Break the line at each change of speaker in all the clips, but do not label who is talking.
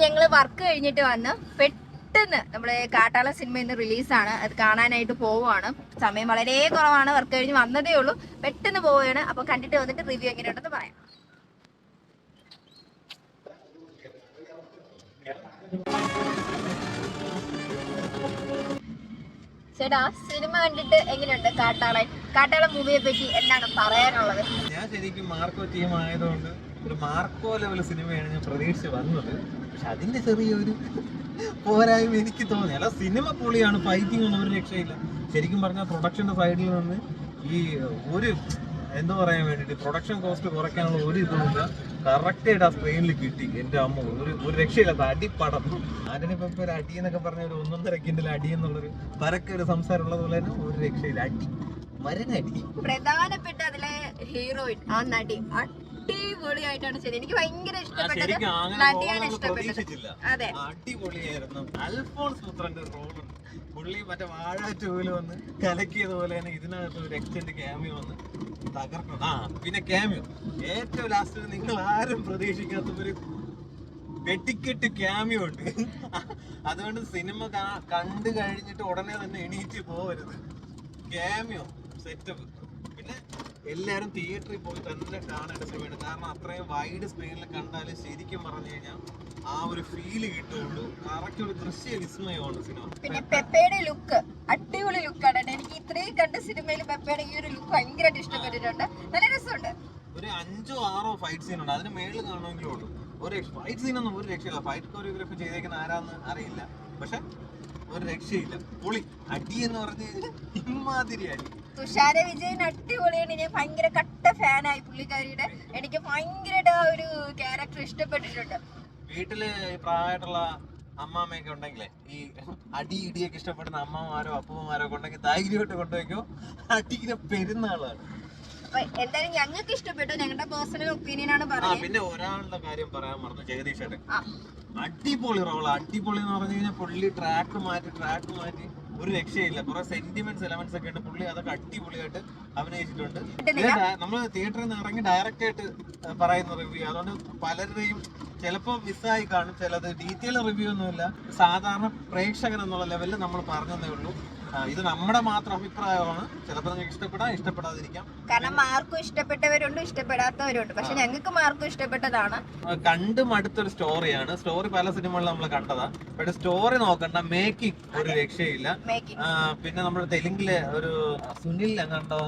ഞങ്ങള് വർക്ക് കഴിഞ്ഞിട്ട് വന്ന് പെട്ടെന്ന് നമ്മുടെ കാട്ടാള സിനിമ ഇന്ന് റിലീസാണ്. അത് കാണാനായിട്ട് പോവുകയാണ്. സമയം വളരെ കുറവാണ്, വർക്ക് കഴിഞ്ഞ് വന്നതേ ഉള്ളൂ. പെട്ടെന്ന് പോവുകയാണ്. അപ്പൊ കണ്ടിട്ട് വന്നിട്ട് റിവ്യൂ എങ്ങനെയുണ്ടെന്ന് പറയാം. ചേട്ടാ, സിനിമ കണ്ടിട്ട് എങ്ങനെയുണ്ട്? കാട്ടാള മൂവിയെ പറ്റി എന്താണ് പറയാനുള്ളത്?
ഞാൻ ശരിക്കും മാർക്കോ ടീം ആയതുകൊണ്ട് ഒരു മാർക്കോ ലെവൽ സിനിമയാണ് ഞാൻ പ്രതീക്ഷിച്ച് വന്നത്. പക്ഷെ അതിന്റെ ചെറിയൊരു പോരായ്മ എനിക്ക് തോന്നി. അല്ല, സിനിമ പൊളിയാണ്, ഫൈറ്റിംഗ് ഒന്നും ഒരു രക്ഷയില്ല. ശരിക്കും പറഞ്ഞാൽ പ്രൊഡക്ഷന്റെ സൈഡിൽ നിന്ന് ഈ ഒരു എന്താ പറയാൻ വേണ്ടിയിട്ട് പ്രൊഡക്ഷൻ കോസ്റ്റ് കുറയ്ക്കാനുള്ള ഒരു ഇതുമില്ല. കറക്റ്റായിട്ട് ആ സ്ക്രീനിൽ കിട്ടി. എൻ്റെ അമ്മ ഒരു രക്ഷയില്ലാത്ത അടിപ്പടം. ആന്റണി പെപ്പ ഒരു അടി എന്നൊക്കെ പറഞ്ഞ ഒരു 1.5 കിൻഡൽ അടി എന്നുള്ളൊരു പരക്കൊരു സംസാരം ഉള്ളത് പോലെ തന്നെ ഒരു രക്ഷയില്ല. അടി മരനടി.
പ്രധാനപ്പെട്ട അതിലെ ഹീറോയിൻ, ആ നടി അടിപൊളിയായിട്ടാണ് ചെയ്തത്. എനിക്ക് ഭയങ്കര ഇഷ്ടപ്പെട്ടത്. നടിയാണ് ഇഷ്ടപ്പെട്ടത്. അതെ,
അടിപൊളിയായിരുന്നു. അൽഫോൺസ് പുത്രന്റെ റോളുണ്ട്. പുള്ളി മറ്റേ വാഴ 2-ൽ വന്ന് കലക്കിയതുപോലെ തന്നെ ഇതിനകത്ത് ഒരു എക്സ്റ്റന്റ് ക്യാമിയോ വന്ന് തകർക്കണം. പിന്നെ ക്യാമിയോ ഏറ്റവും ലാസ്റ്റ് നിങ്ങൾ ആരും പ്രതീക്ഷിക്കാത്ത ഒരു വെട്ടിക്കെട്ട് ക്യാമിയോ ഉണ്ട്. അതുകൊണ്ട് സിനിമ കണ്ടു കഴിഞ്ഞിട്ട് ഉടനെ തന്നെ എണീറ്റ് പോവരുത്. Cameo setup. പിന്നെ എല്ലാവരും തിയേറ്ററിൽ പോയി തന്നെ കാണേണ്ട സിനിമയാണ്. കാരണം അത്രയും വൈഡ് സ്ക്രീനിൽ കണ്ടാൽ ശരിക്കും പറഞ്ഞു കഴിഞ്ഞാൽ ആ ഒരു ഫീല് കിട്ടുള്ളൂ. കറക്റ്റ് ഒരു ദൃശ്യ വിസ്മയമാണ് സിനിമ.
പിന്നെ പെപ്പയുടെ ലുക്ക് അടിപൊളി ലുക്കാണ്. എനിക്ക് ഇത്രയും കണ്ട സിനിമയിൽ പെപ്പയുടെ ഈ ഒരു ലുക്ക് ഭയങ്കരമായിട്ട് ഇഷ്ടപ്പെട്ടിട്ടുണ്ട്. നല്ല രസമുണ്ട്.
ഒരു 5-6 ഫൈറ്റ് സീൻ ഉണ്ട്. അതിന് മേളിൽ കാണുമെങ്കിലും ഉള്ളൂ. ഒരു ഫൈറ്റ് സീനൊന്നും ഒരു രക്ഷയില്ല. ഫൈറ്റ് കൊറിയോഗ്രാഫി ചെയ്തേക്കുന്ന ആരാന്ന് അറിയില്ല, പക്ഷെ ഒരു രക്ഷയില്ല. പൊളി അടി എന്ന് പറഞ്ഞു കഴിഞ്ഞാൽ ഇമ്മാതിരി അടി.
തുഷാര വിജയൻ അടിപൊളിയാണ്. ഞാൻ ഭയങ്കര കട്ട ഫാനായി പുള്ളിക്കാരിയുടെ. എനിക്ക് ഭയങ്കരമായിട്ട് ആ ഒരു ക്യാരക്ടർ ഇഷ്ടപ്പെട്ടിട്ടുണ്ട്.
വീട്ടില് പ്രായമായിട്ടുള്ള അമ്മാമ്മയൊക്കെ ഉണ്ടെങ്കിലേ ഈ അടി ഇടിയൊക്കെ ഇഷ്ടപ്പെടുന്ന അമ്മമാരോ അപ്പൂമ്മമാരോ ഒക്കെ ഉണ്ടെങ്കിൽ ധൈര്യമായിട്ട് കൊണ്ടുപോയിക്കോ. അടിക്കുന്ന പെരുന്നാളാണ്.
എന്തായാലും ഞങ്ങൾക്ക് ഇഷ്ടപ്പെട്ടു. ഞങ്ങളുടെ പേഴ്സണൽ ഒപ്പീനിയൻ ആണ് പറയുന്നത്.
പിന്നെ ഒരാളുടെ കാര്യം പറയാൻ മറന്നു, ജഗദീഷ് ഏട്ടൻ. അടിപൊളി റോള്. അടിപൊളി എന്ന് പറഞ്ഞു കഴിഞ്ഞാൽ പുള്ളി ട്രാക്ക് മാറ്റി ഒരു രക്ഷയില്ല. കുറെ സെന്റിമെന്റ്സ് എലമെന്റ്സ് ഒക്കെ ഉണ്ട്. പുള്ളി അതൊക്കെ അടിപൊളിയായിട്ട് അഭിനയിച്ചിട്ടുണ്ട്. നമ്മൾ തിയേറ്ററിൽ നിന്ന് ഇറങ്ങി ഡയറക്റ്റ് ആയിട്ട് പറയുന്ന റിവ്യൂ, അതുകൊണ്ട് പലരുടെയും ചിലപ്പോൾ മിസ്സായി കാണും. ചിലത് ഡീറ്റെയിൽ റിവ്യൂ ഒന്നുമില്ല. സാധാരണ പ്രേക്ഷകൻ എന്നുള്ള ലെവലിൽ നമ്മൾ പറഞ്ഞതേ ഉള്ളൂ. ഇത് നമ്മുടെ മാത്രം അഭിപ്രായമാണ്. ചിലപ്പോൾ നിങ്ങൾക്ക് ഇഷ്ടപ്പെടാതിരിക്കാം.
കാരണം മാർക്കും ഇഷ്ടപ്പെട്ടവരുണ്ട്, ഇഷ്ടപ്പെടാത്തവരുണ്ട്. പക്ഷെ ഞങ്ങൾക്ക് മാർക്കും ഇഷ്ടപ്പെട്ടതാണ്.
കണ്ടു മടുത്തൊരു സ്റ്റോറിയാണ്. സ്റ്റോറി പല സിനിമകളിൽ നമ്മൾ കണ്ടതാ. പക്ഷെ സ്റ്റോറി നോക്കണ്ട, മേക്കിംഗ് ഒരു രക്ഷയില്ല. പിന്നെ നമ്മുടെ തെലുങ്കിലെ ഒരു സുനിൽ എങ്ങാണ്ടോ,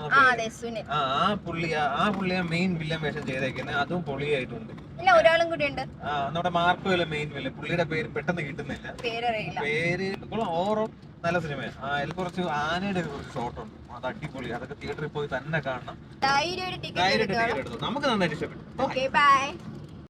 ആ പുള്ളിയെ മെയിൻ വില്ലൻ വേഷം ചെയ്തേക്കുന്നത്. അതും പൊളിയായിട്ടുണ്ട്.
ഒരാളും കൂടി ഉണ്ട്,
നമ്മുടെ മാർക്കോയിലെ മെയിൻ വില്ലൻ. പുള്ളിയുടെ പേര് പെട്ടെന്ന് കിട്ടുന്നില്ല. പേര് ഓവറോൾ നല്ല സിനിമയാണ്. അതിൽ കുറച്ച് ആനയുടെ കുറച്ച് ഷോട്ട് ഉണ്ട്. അത് അടിപൊളി. അതൊക്കെ തിയേറ്ററിൽ പോയി തന്നെ കാണണം.
ടിക്കറ്റ് എടുത്തു.
നമുക്ക് നന്നായിട്ട് ഇഷ്ടപ്പെട്ടു.
ബൈ.